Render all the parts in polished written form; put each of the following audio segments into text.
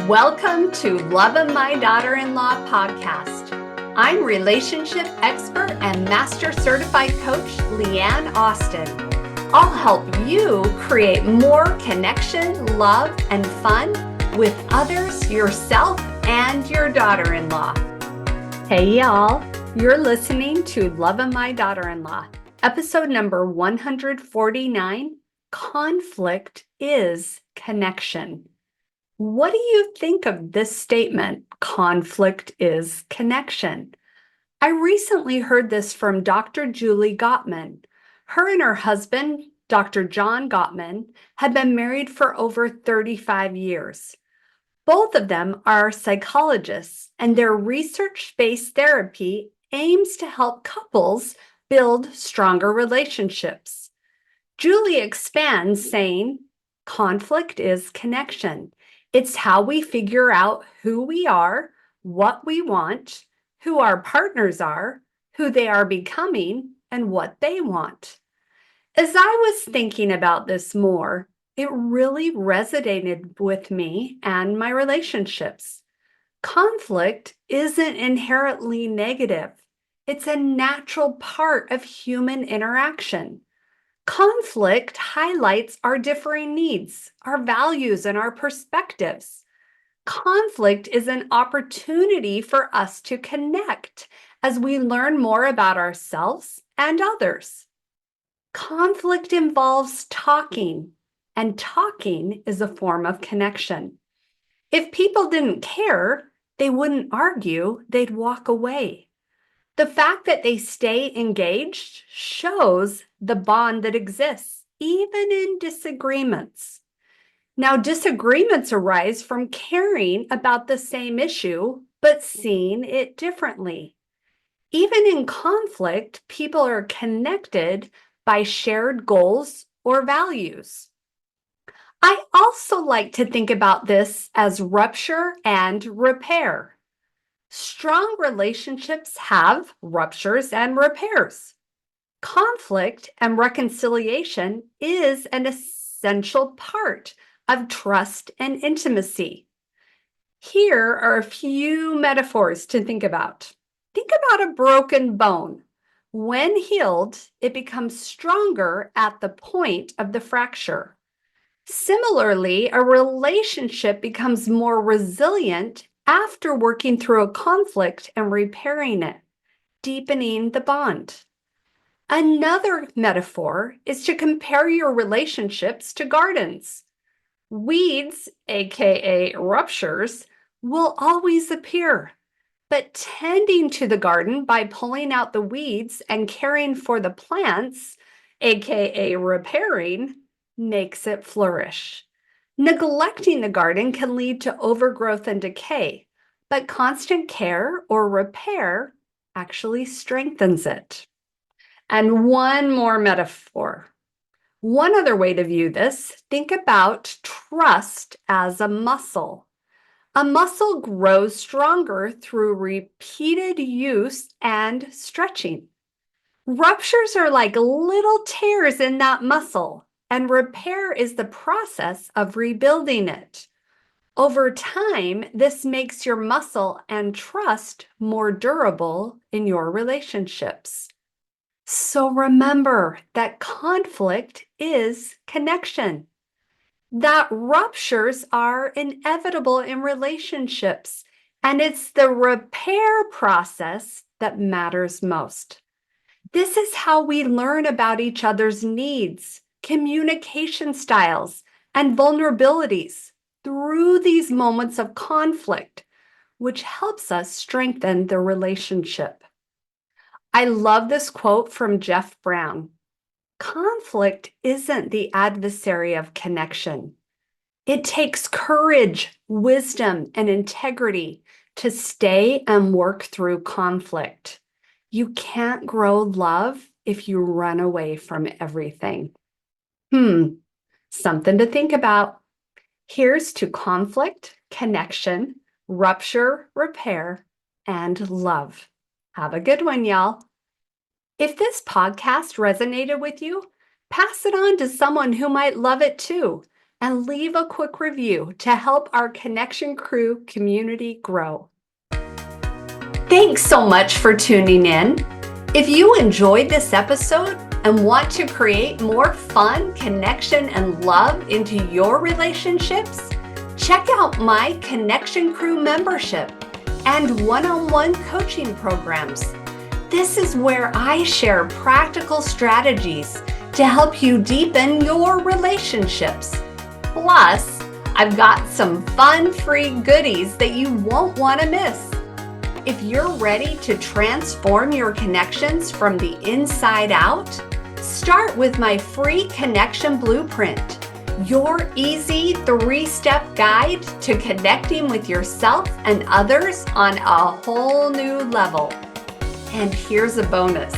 Welcome to Lovin My Daughter-in-law Podcast. I'm relationship expert and master certified coach, Leanne Austin. I'll help you create more connection, love, and fun with others, yourself, and your daughter-in-law. Hey, y'all. You're listening to Lovin My Daughter-in-law, episode number 149, Conflict is Connection. What do you think of this statement, conflict is connection? I recently heard this from Dr. Julie Gottman. Her and her husband, Dr. John Gottman, had been married for over 35 years. Both of them are psychologists, and their research-based therapy aims to help couples build stronger relationships. Julie expands, saying, conflict is connection. It's how we figure out who we are, what we want, who our partners are, who they are becoming, and what they want. As I was thinking about this more, it really resonated with me and my relationships. Conflict isn't inherently negative. It's a natural part of human interaction. Conflict highlights our differing needs, our values, and our perspectives. Conflict is an opportunity for us to connect as we learn more about ourselves and others. Conflict involves talking, and talking is a form of connection. If people didn't care, they wouldn't argue, they'd walk away. The fact that they stay engaged shows the bond that exists, even in disagreements. Now, disagreements arise from caring about the same issue, but seeing it differently. Even in conflict, people are connected by shared goals or values. I also like to think about this as rupture and repair. Strong relationships have ruptures and repairs. Conflict and reconciliation is an essential part of trust and intimacy. Here are a few metaphors to think about. Think about a broken bone. When healed, it becomes stronger at the point of the fracture. Similarly, a relationship becomes more resilient after working through a conflict and repairing it, deepening the bond. Another metaphor is to compare your relationships to gardens. Weeds, aka ruptures, will always appear, but tending to the garden by pulling out the weeds and caring for the plants, aka repairing, makes it flourish. Neglecting the garden can lead to overgrowth and decay, but constant care or repair actually strengthens it. And one more metaphor. One other way to view this, think about trust as a muscle. A muscle grows stronger through repeated use and stretching. Ruptures are like little tears in that muscle, and repair is the process of rebuilding it. Over time, this makes your muscle and trust more durable in your relationships. So remember that conflict is connection, that ruptures are inevitable in relationships, and it's the repair process that matters most. This is how we learn about each other's needs, communication styles, and vulnerabilities through these moments of conflict, which helps us strengthen the relationship. I love this quote from Jeff Brown. Conflict isn't the adversary of connection. It takes courage, wisdom, and integrity to stay and work through conflict. You can't grow love if you run away from everything. Something to think about. Here's to conflict, connection, rupture, repair, and love. Have a good one, y'all. If this podcast resonated with you, pass it on to someone who might love it too. and leave a quick review to help our Connection Crew community grow. Thanks so much for tuning in. If you enjoyed this episode and want to create more fun, connection, and love into your relationships, check out my Connection Crew membership and one-on-one coaching programs. This is where I share practical strategies to help you deepen your relationships. Plus, I've got some fun free goodies that you won't want to miss. If you're ready to transform your connections from the inside out, start with my free Connection Blueprint, your easy 3-step guide to connecting with yourself and others on a whole new level. And here's a bonus.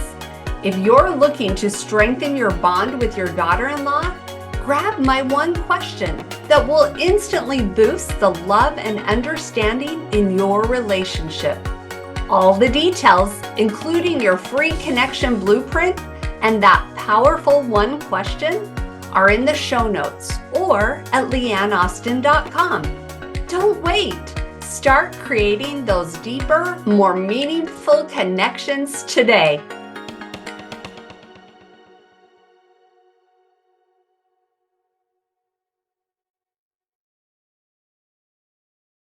If you're looking to strengthen your bond with your daughter-in-law, grab my one question that will instantly boost the love and understanding in your relationship. All the details, including your free Connection Blueprint and that powerful one question, are in the show notes or at leanneaustin.com. Don't wait. Start creating those deeper, more meaningful connections today.